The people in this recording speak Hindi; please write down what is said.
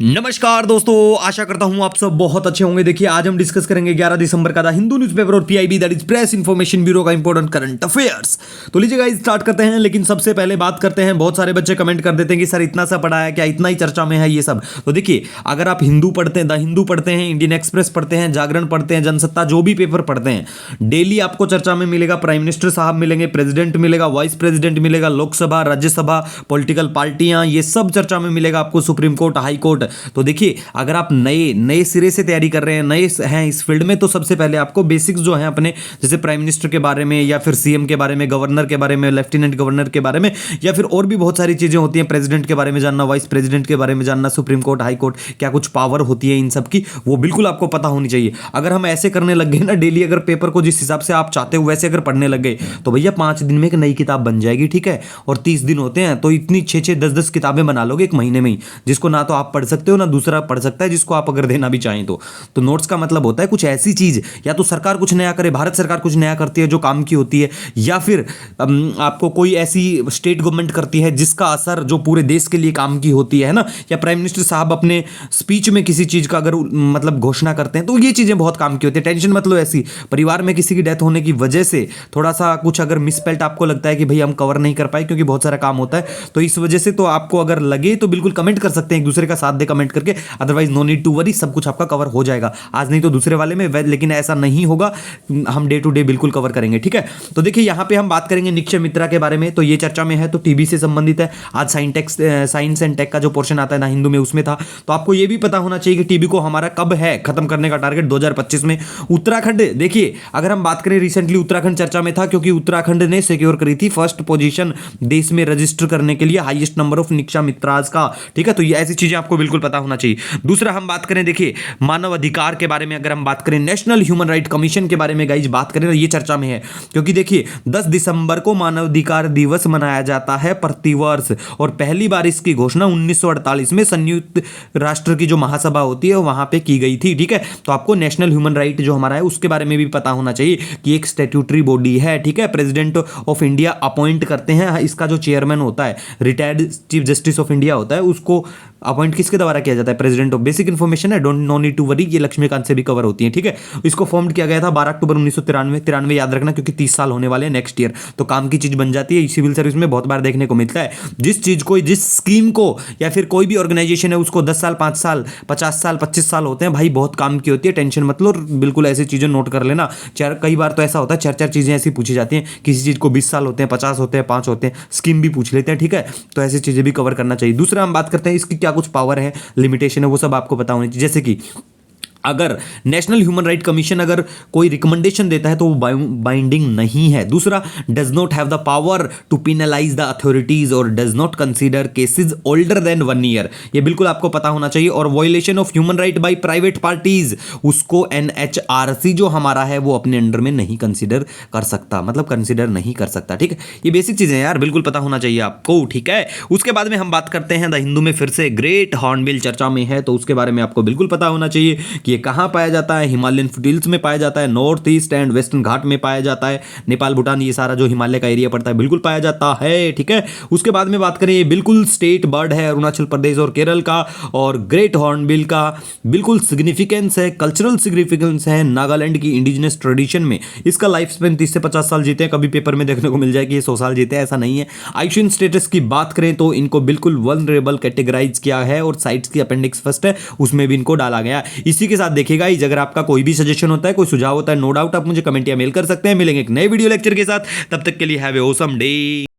नमस्कार दोस्तों, आशा करता हूं आप सब बहुत अच्छे होंगे। देखिए आज हम डिस्कस करेंगे 11 दिसंबर का द हिंदू न्यूज़पेपर और PIB that is press information bureau का इंपॉर्टेंट करंट अफेयर्स। तो लीजिए गाइस स्टार्ट करते हैं, लेकिन सबसे पहले बात करते हैं, बहुत सारे बच्चे कमेंट कर देते हैं कि सर इतना सा पढ़ा है क्या, इतना ही चर्चा में है ये सब। तो देखिए अगर आप हिंदू पढ़ते हैं, द हिंदू पढ़ते हैं, इंडियन एक्सप्रेस पढ़ते हैं, जागरण पढ़ते हैं, जनसत्ता, जो भी पेपर पढ़ते हैं, डेली आपको चर्चा में मिलेगा। प्राइम मिनिस्टर साहब मिलेंगे, प्रेसिडेंट मिलेगा, वाइस प्रेसिडेंट मिलेगा, लोकसभा, राज्यसभा, पॉलिटिकल पार्टियां, ये सब चर्चा में मिलेगा आपको, सुप्रीम कोर्ट, हाई कोर्ट। तो देखिए अगर आप नए सिरे से तैयारी कर रहे हैं, नए हैं इस फील्ड में, तो सबसे पहले आपको बेसिक्स जो है अपने, जैसे प्राइम मिनिस्टर के बारे में या फिर सीएम के बारे में, गवर्नर के बारे में, लेफ्टिनेंट गवर्नर के बारे में, या फिर और भी बहुत सारी चीजें होती हैं, प्रेसिडेंट के बारे में जानना, वाइस प्रेसिडेंट के बारे में जानना, सुप्रीम कोर्ट, हाई कोर्ट, क्या कुछ पावर होती है इन सब की, वो बिल्कुल आपको पता होनी चाहिए। अगर हम ऐसे करने लग गए ना डेली, अगर पेपर को जिस हिसाब से आप चाहते हो वैसे अगर पढ़ने लग गए, तो भैया 5 दिन में एक नई किताब बन जाएगी, ठीक है। और 30 दिन होते हैं, तो इतनी 6-6, 10-10 किताबें बना लोगे एक महीने में ही, जिसको ना तो आप पढ़ सकते हो ना दूसरा पढ़ सकता है, जिसको आप अगर देना भी चाहें तो नोट्स का मतलब होता है कुछ ऐसी चीज, या तो सरकार कुछ नया करे, भारत सरकार कुछ नया करती है जो काम की होती है, या फिर आपको कोई ऐसी स्टेट गवर्नमेंट करती है जिसका असर जो पूरे देश के लिए काम की होती है ना, या प्राइम मिनिस्टर साहब अपने स्पीच में किसी चीज का अगर मतलब घोषणा करते हैं, तो ये चीजें बहुत काम की होती है। टेंशन मतलब ऐसी, परिवार में किसी की डेथ होने की वजह से थोड़ा सा कुछ अगर मिसपेल्ट आपको लगता है कि भाई हम कवर नहीं कर पाए क्योंकि बहुत सारा काम होता है, तो इस वजह से तो आपको अगर लगे तो बिल्कुल कमेंट कर सकते हैं, एक दूसरे का साथ दे कमेंट करके, otherwise no need to worry, सब कुछ आपका कवर हो जाएगा, आज नहीं तो दूसरे वाले में। लेकिन ऐसा नहीं होगा, हम डे टू डे बिल्कुल कवर करेंगे, ठीक है। तो देखिए यहां पे हम बात करेंगे निक्षय मित्रा के बारे में, तो ये चर्चा में है, तो टीबी से संबंधित है। आज साइंस एंड टेक का जो पोर्शन आता है ना हिंदू में, उसमें था। तो आपको ये भी पता होना चाहिए कि टीबी को हमारा कब है खत्म करने का टारगेट, 2025 में। उत्तराखंड, देखिए अगर हम बात करें, रिसेंटली उत्तराखंड चर्चा में था क्योंकि उत्तराखंड ने सिक्योर करी थी फर्स्ट पोजीशन देश में रजिस्टर करने के लिए, हाईएस्ट नंबर ऑफ निक्षा मित्राज का, ठीक है। तो ये ऐसी चीजें आपको बिल्कुल पता होना चाहिए। दूसरा हम बात करें, देखिए मानव अधिकार के बारे में अगर हम बात करें, नेशनल ह्यूमन राइट कमीशन के बारे में गाइज बात करें, तो ये चर्चा में है क्योंकि देखिए 10 दिसंबर को मानव अधिकार दिवस मनाया जाता है प्रतिवर्ष, और पहली बार इसकी घोषणा 1948 में संयुक्त राष्ट्र की जो महासभा होती है वहां पे की गई थी, ठीक है। तो आपको नेशनल ह्यूमन राइट जो हमारा है उसके बारे में भी पता होना चाहिए कि एक स्टैट्यूटरी बॉडी है, ठीक है। प्रेसिडेंट ऑफ इंडिया अपॉइंट करते हैं, इसका जो चेयरमैन होता है retired chief justice of India होता है, उसको अपॉइंट किसके द्वारा किया जाता है, प्रेसिडेंट ऑफ। बेसिक इन्फॉर्मेशन है, don't no need to worry, ये लक्ष्मीकांत से भी कवर होती है, ठीक है। इसको फॉर्म किया गया था 12 अक्टूबर 1993 याद रखना, क्योंकि 30 साल होने वाले हैं नेक्स्ट ईयर, तो काम की चीज बन जाती है। सिविल सर्विस में बहुत बार देखने को मिलता है, जिस चीज को, जिस स्कीम को, या फिर कोई भी ऑर्गेनाइजेशन है उसको 10 साल, 5 साल, 50 साल, 25 साल होते हैं भाई, बहुत काम की होती है। टेंशन मत लो, बिल्कुल ऐसी चीजें नोट कर लेना। कई बार तो ऐसा होता है 4-4 चीजें ऐसी पूछी जाती हैं, किसी चीज को 20 साल होते हैं, 50 होते हैं, 5 होते हैं, स्कीम भी पूछ लेते हैं, ठीक है। तो ऐसी चीजें भी कवर करना चाहिए। दूसरा हम बात करते हैं इसकी क्या कुछ पावर है, लिमिटेशन है, वो सब आपको पता होनी चाहिए। जैसे कि अगर नेशनल ह्यूमन राइट कमीशन अगर कोई रिकमेंडेशन देता है तो वो बाइंडिंग नहीं है। दूसरा, does not have the power to penalize the authorities और does not consider cases older than 1 year, ये बिल्कुल आपको पता होना चाहिए। और violation of human right by private parties, उसको एनएचआरसी जो हमारा है वो अपने अंडर में नहीं कंसीडर कर सकता, मतलब कंसीडर नहीं कर सकता, ठीक है। ये बेसिक चीजें यार बिल्कुल पता होना चाहिए आपको, ठीक है। उसके बाद में हम बात करते हैं द हिंदू में, फिर से ग्रेट हॉर्नबिल चर्चा में है, तो उसके बारे में आपको बिल्कुल पता होना चाहिए कि ये कहां पाया जाता है। हिमालयन फुटहिल्स में पाया जाता है, नॉर्थ ईस्ट एंड वेस्टर्न घाट में पाया जाता है, नेपाल, भूटान, ये सारा जो हिमालय का एरिया पड़ता है बिल्कुल पाया जाता है, ठीक है। उसके बाद में बात करें, ये बिल्कुल स्टेट बर्ड है अरुणाचल प्रदेश और केरल का, और ग्रेट हॉर्नबिल का बिल्कुल सिग्निफिकेंस है, कल्चरल सिग्निफिकेंस है नागालैंड की इंडिजिनस ट्रेडिशन में। इसका लाइफ स्पेन 30 से 50 साल जीते हैं, कभी पेपर में देखने को मिल जाए कि ये 100 साल जीते हैं, ऐसा नहीं है। आईसीएन स्टेटस की बात करें तो इनको बिल्कुल वल्नरेबल कैटेगराइज किया है, और साइट्स की अपेंडिक्स फर्स्ट है उसमें भी इनको डाला गया। इसी के साथ देखिएगा, अगर आपका कोई भी सजेशन होता है, कोई सुझाव होता है, नो डाउट आप मुझे कमेंट या मेल कर सकते हैं। मिलेंगे एक नए वीडियो लेक्चर के साथ, तब तक के लिए हैव ए ऑसम डे।